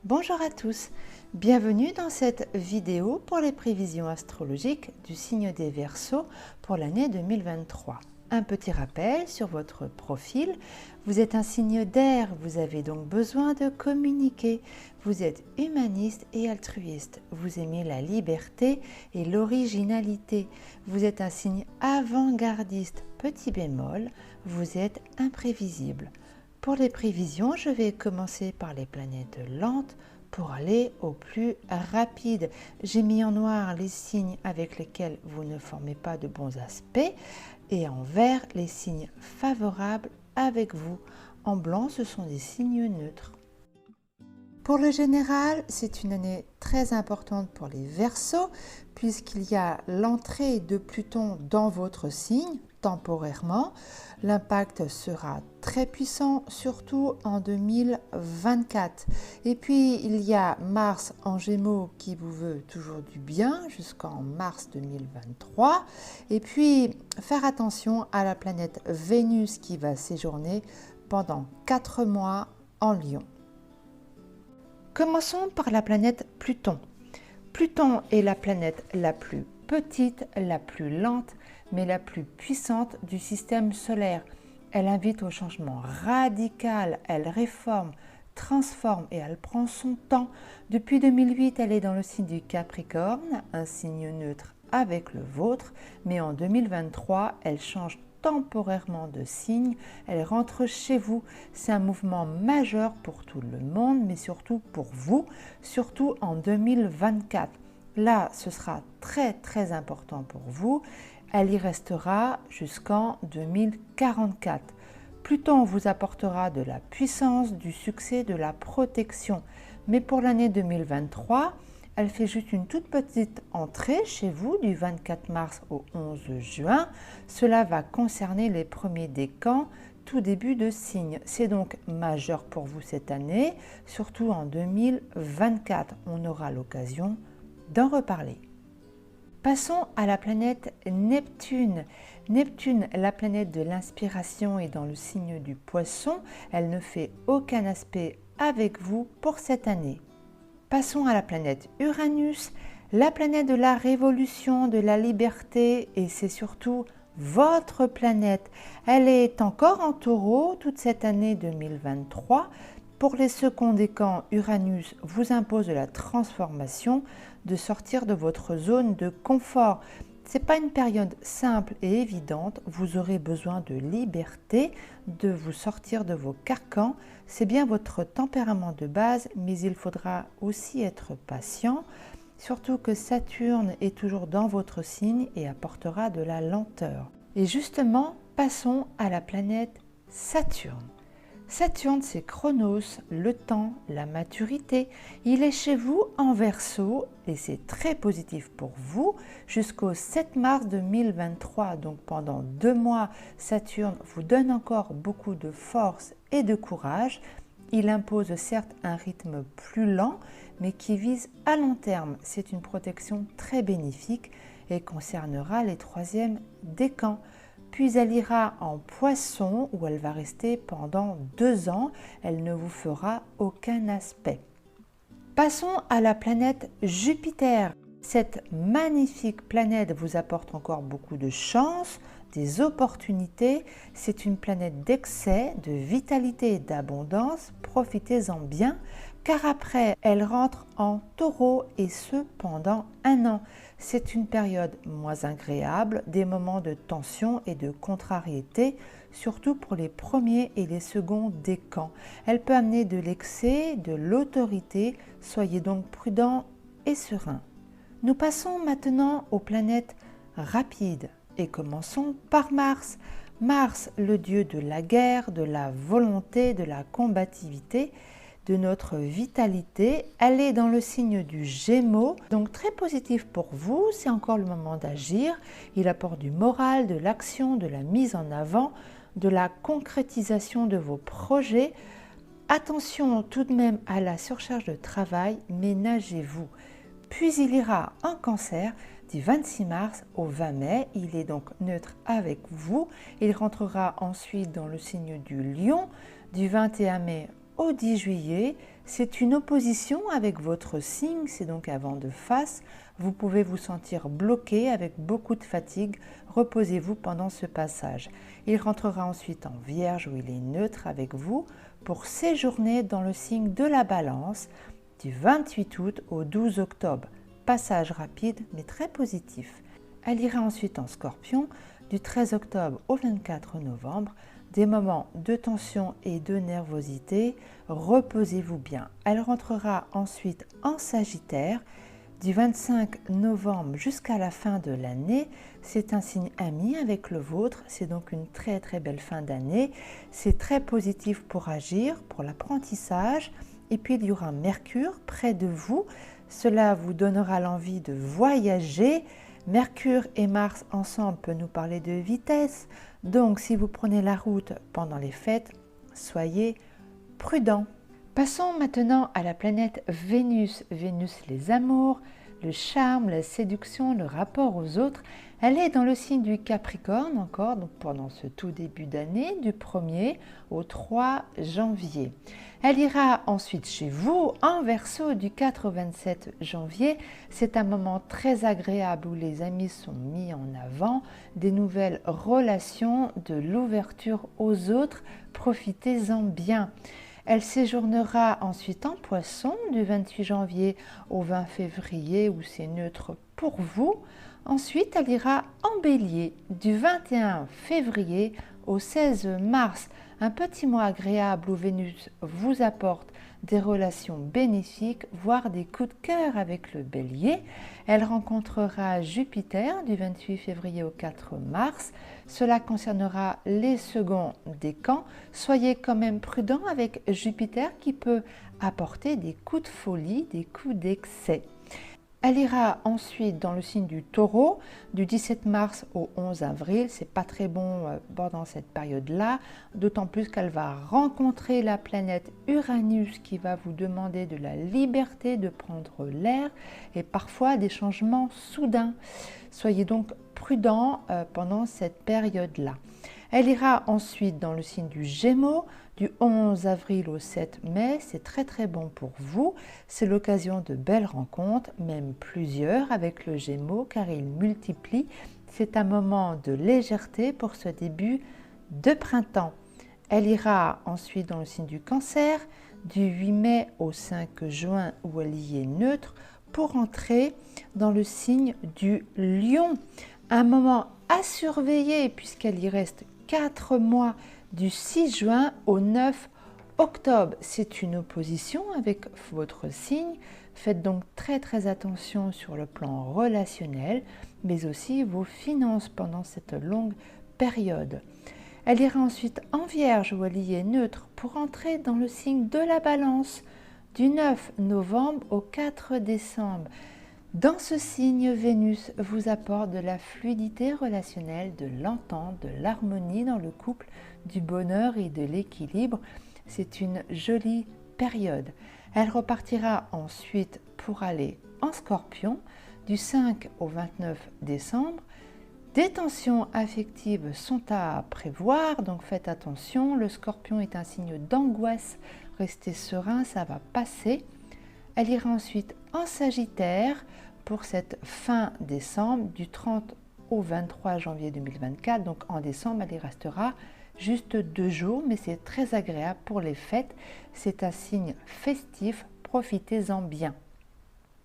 Bonjour à tous, bienvenue dans cette vidéo pour les prévisions astrologiques du signe des Verseaux pour l'année 2023. Un petit rappel sur votre profil, vous êtes un signe d'air, vous avez donc besoin de communiquer, vous êtes humaniste et altruiste, vous aimez la liberté et l'originalité, vous êtes un signe avant-gardiste, petit bémol, vous êtes imprévisible. Pour les prévisions, je vais commencer par les planètes lentes pour aller au plus rapide. J'ai mis en noir les signes avec lesquels vous ne formez pas de bons aspects et en vert les signes favorables avec vous. En blanc, ce sont des signes neutres. Pour le général, c'est une année très importante pour les Verseaux puisqu'il y a l'entrée de Pluton dans votre signe temporairement. L'impact sera très puissant, surtout en 2024. Et puis, il y a Mars en Gémeaux qui vous veut toujours du bien jusqu'en mars 2023. Et puis, faire attention à la planète Vénus qui va séjourner pendant 4 mois en Lion. Commençons par la planète Pluton. Pluton est la planète la plus petite, la plus lente, mais la plus puissante du système solaire. Elle invite au changement radical, elle réforme, transforme et elle prend son temps. Depuis 2008, elle est dans le signe du Capricorne, un signe neutre avec le vôtre, mais en 2023, elle change temporairement de signe, elle rentre chez vous. C'est un mouvement majeur pour tout le monde, mais surtout pour vous, surtout en 2024. Là, ce sera très important pour vous. Elle y restera jusqu'en 2044. Pluton vous apportera de la puissance, du succès, de la protection. Mais pour l'année 2023, elle fait juste une toute petite entrée chez vous du 24 mars au 11 juin. Cela va concerner les premiers décans, tout début de signe. C'est donc majeur pour vous cette année, surtout en 2024. On aura l'occasion d'en reparler. Passons à la planète Neptune. Neptune, la planète de l'inspiration, est dans le signe du Poisson. Elle ne fait aucun aspect avec vous pour cette année. Passons à la planète Uranus, la planète de la révolution, de la liberté, et c'est surtout votre planète. Elle est encore en Taureau toute cette année 2023. Pour les seconds décans, Uranus vous impose la transformation, de sortir de votre zone de confort. Ce n'est pas une période simple et évidente, vous aurez besoin de liberté, de vous sortir de vos carcans. C'est bien votre tempérament de base, mais il faudra aussi être patient, surtout que Saturne est toujours dans votre signe et apportera de la lenteur. Et justement, passons à la planète Saturne. Saturne, c'est Chronos, le temps, la maturité. Il est chez vous en Verseau et c'est très positif pour vous jusqu'au 7 mars 2023. Donc pendant 2 mois, Saturne vous donne encore beaucoup de force et de courage. Il impose certes un rythme plus lent, mais qui vise à long terme. C'est une protection très bénéfique et concernera les 3e décans. Puis elle ira en Poisson où elle va rester pendant 2 ans. Elle ne vous fera aucun aspect. Passons à la planète Jupiter. Cette magnifique planète vous apporte encore beaucoup de chance, des opportunités. C'est une planète d'excès, de vitalité et d'abondance. Profitez-en bien, car après, elle rentre en Taureau et ce pendant 1 an. C'est une période moins agréable, des moments de tension et de contrariété, surtout pour les premiers et les seconds décans. Elle peut amener de l'excès, de l'autorité, soyez donc prudents et sereins. Nous passons maintenant aux planètes rapides et commençons par Mars. Mars, le dieu de la guerre, de la volonté, de la combativité, de notre vitalité. Elle est dans le signe du Gémeaux, donc très positif pour vous, c'est encore le moment d'agir. Il apporte du moral, de l'action, de la mise en avant, de la concrétisation de vos projets. Attention tout de même à la surcharge de travail, ménagez-vous. Puis il ira en Cancer du 26 mars au 20 mai. Il est donc neutre avec vous. Il rentrera ensuite dans le signe du Lion du 21 mai au 10 juillet. C'est une opposition avec votre signe, c'est donc un vent de face. Vous pouvez vous sentir bloqué avec beaucoup de fatigue. Reposez-vous pendant ce passage. Il rentrera ensuite en Vierge où il est neutre avec vous pour séjourner dans le signe de la Balance du 28 août au 12 octobre. Passage rapide mais très positif. Elle ira ensuite en Scorpion du 13 octobre au 24 novembre. Des moments de tension et de nervosité, reposez-vous bien. Elle rentrera ensuite en Sagittaire du 25 novembre jusqu'à la fin de l'année. C'est un signe ami avec le vôtre, c'est donc une très très belle fin d'année. C'est très positif pour agir, pour l'apprentissage. Et puis il y aura Mercure près de vous. Cela vous donnera l'envie de voyager. Mercure et Mars ensemble peut nous parler de vitesse. Donc si vous prenez la route pendant les fêtes, soyez prudents. Passons maintenant à la planète Vénus. Vénus, les amours, le charme, la séduction, le rapport aux autres. Elle est dans le signe du Capricorne encore, donc pendant ce tout début d'année, du 1er au 3 janvier. Elle ira ensuite chez vous en Verseau du 4 au 27 janvier. C'est un moment très agréable où les amis sont mis en avant, des nouvelles relations, de l'ouverture aux autres. Profitez-en bien. Elle séjournera ensuite en Poisson du 28 janvier au 20 février où c'est neutre pour vous. Ensuite, elle ira en Bélier du 21 février au 16 mars. Un petit mois agréable où Vénus vous apporte des relations bénéfiques, voire des coups de cœur avec le Bélier. Elle rencontrera Jupiter du 28 février au 4 mars. Cela concernera les seconds décans. Soyez quand même prudent avec Jupiter qui peut apporter des coups de folie, des coups d'excès. Elle ira ensuite dans le signe du Taureau du 17 mars au 11 avril. C'est pas très bon pendant cette période-là, d'autant plus qu'elle va rencontrer la planète Uranus qui va vous demander de la liberté de prendre l'air et parfois des changements soudains. Soyez donc prudents pendant cette période-là. Elle ira ensuite dans le signe du Gémeaux du 11 avril au 7 mai. C'est très très bon pour vous. C'est l'occasion de belles rencontres, même plusieurs avec le Gémeaux car il multiplie. C'est un moment de légèreté pour ce début de printemps. Elle ira ensuite dans le signe du Cancer du 8 mai au 5 juin où elle y est neutre pour entrer dans le signe du Lion. Un moment à surveiller puisqu'elle y reste 4 mois du 6 juin au 9 octobre. C'est une opposition avec votre signe. Faites donc très très attention sur le plan relationnel, mais aussi vos finances pendant cette longue période. Elle ira ensuite en Vierge où elle y est neutre pour entrer dans le signe de la Balance du 9 novembre au 4 décembre. Dans ce signe, Vénus vous apporte de la fluidité relationnelle, de l'entente, de l'harmonie dans le couple, du bonheur et de l'équilibre. C'est une jolie période. Elle repartira ensuite pour aller en Scorpion du 5 au 29 décembre. Des tensions affectives sont à prévoir, donc faites attention. Le Scorpion est un signe d'angoisse. Restez serein, ça va passer. Elle ira ensuite en Sagittaire pour cette fin décembre du 30 au 23 janvier 2024. Donc en décembre, elle y restera juste 2 jours, mais c'est très agréable pour les fêtes. C'est un signe festif, profitez-en bien.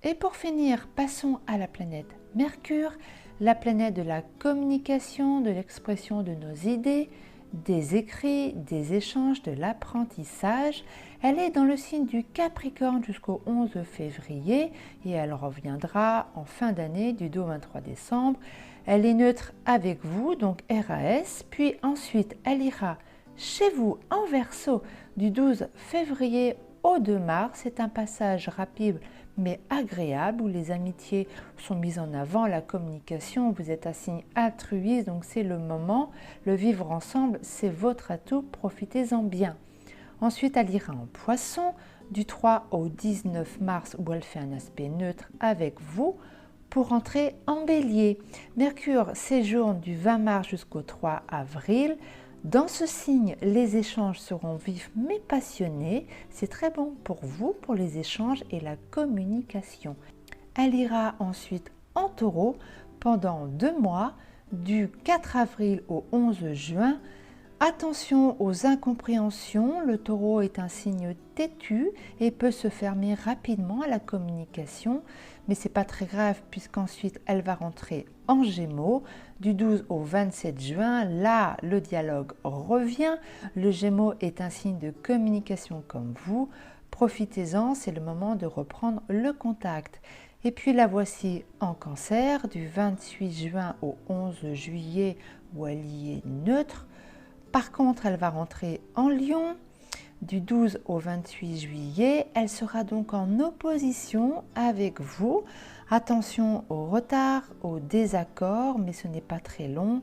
Et pour finir, passons à la planète Mercure, la planète de la communication, de l'expression de nos idées, des écrits, des échanges, de l'apprentissage. Elle est dans le signe du Capricorne jusqu'au 11 février et elle reviendra en fin d'année du 2 au 23 décembre. Elle est neutre avec vous, donc RAS, puis ensuite elle ira chez vous en Verseau du 12 février au 2 mars. C'est un passage rapide mais agréable où les amitiés sont mises en avant, la communication, vous êtes un signe altruiste, donc c'est le moment, le vivre ensemble, c'est votre atout, profitez-en bien. Ensuite, elle ira en Poisson du 3 au 19 mars où elle fait un aspect neutre avec vous pour entrer en Bélier. Mercure séjourne du 20 mars jusqu'au 3 avril Dans ce signe, les échanges seront vifs mais passionnés. C'est très bon pour vous, pour les échanges et la communication. Elle ira ensuite en Taureau pendant 2 mois, du 4 avril au 11 juin. Attention aux incompréhensions, le Taureau est un signe têtu et peut se fermer rapidement à la communication, mais ce n'est pas très grave puisqu'ensuite elle va rentrer en Gémeaux du 12 au 27 juin. Là, le dialogue revient. Le Gémeaux est un signe de communication comme vous. Profitez-en, c'est le moment de reprendre le contact. Et puis la voici en Cancer du 28 juin au 11 juillet où elle y est neutre. Par contre, elle va rentrer en Lion du 12 au 28 juillet. Elle sera donc en opposition avec vous. Attention au retard, au désaccord, mais ce n'est pas très long.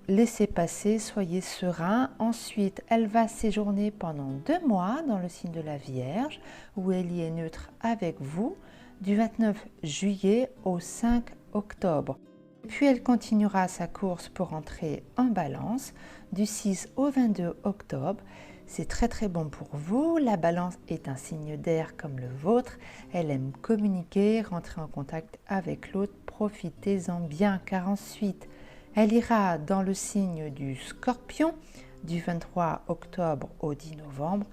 Laissez passer, soyez serein. Ensuite, elle va séjourner pendant 2 mois dans le signe de la Vierge, où elle y est neutre avec vous, du 29 juillet au 5 octobre. Puis elle continuera sa course pour entrer en Balance du 6 au 22 octobre. C'est très très bon pour vous. La Balance est un signe d'air comme le vôtre. Elle aime communiquer, rentrer en contact avec l'autre. Profitez-en bien car ensuite elle ira dans le signe du Scorpion du 23 octobre au 10 novembre.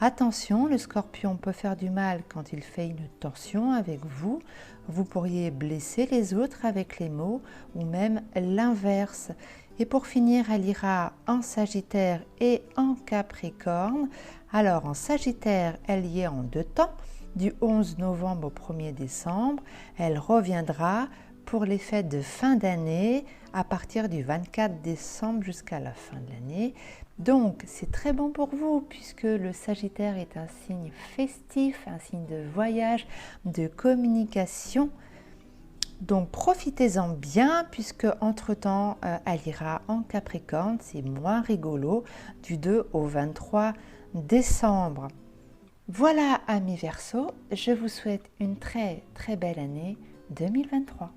Attention, le Scorpion peut faire du mal quand il fait une torsion avec vous. Vous pourriez blesser les autres avec les mots ou même l'inverse. Et pour finir, elle ira en Sagittaire et en Capricorne. Alors en Sagittaire, elle y est en 2 temps, du 11 novembre au 1er décembre. Elle reviendra pour les fêtes de fin d'année à partir du 24 décembre jusqu'à la fin de l'année. Donc c'est très bon pour vous puisque le Sagittaire est un signe festif, un signe de voyage, de communication. Donc profitez-en bien puisque entre-temps elle ira en Capricorne, c'est moins rigolo, du 2 au 23 décembre. Voilà amis Verseaux, je vous souhaite une très très belle année 2023.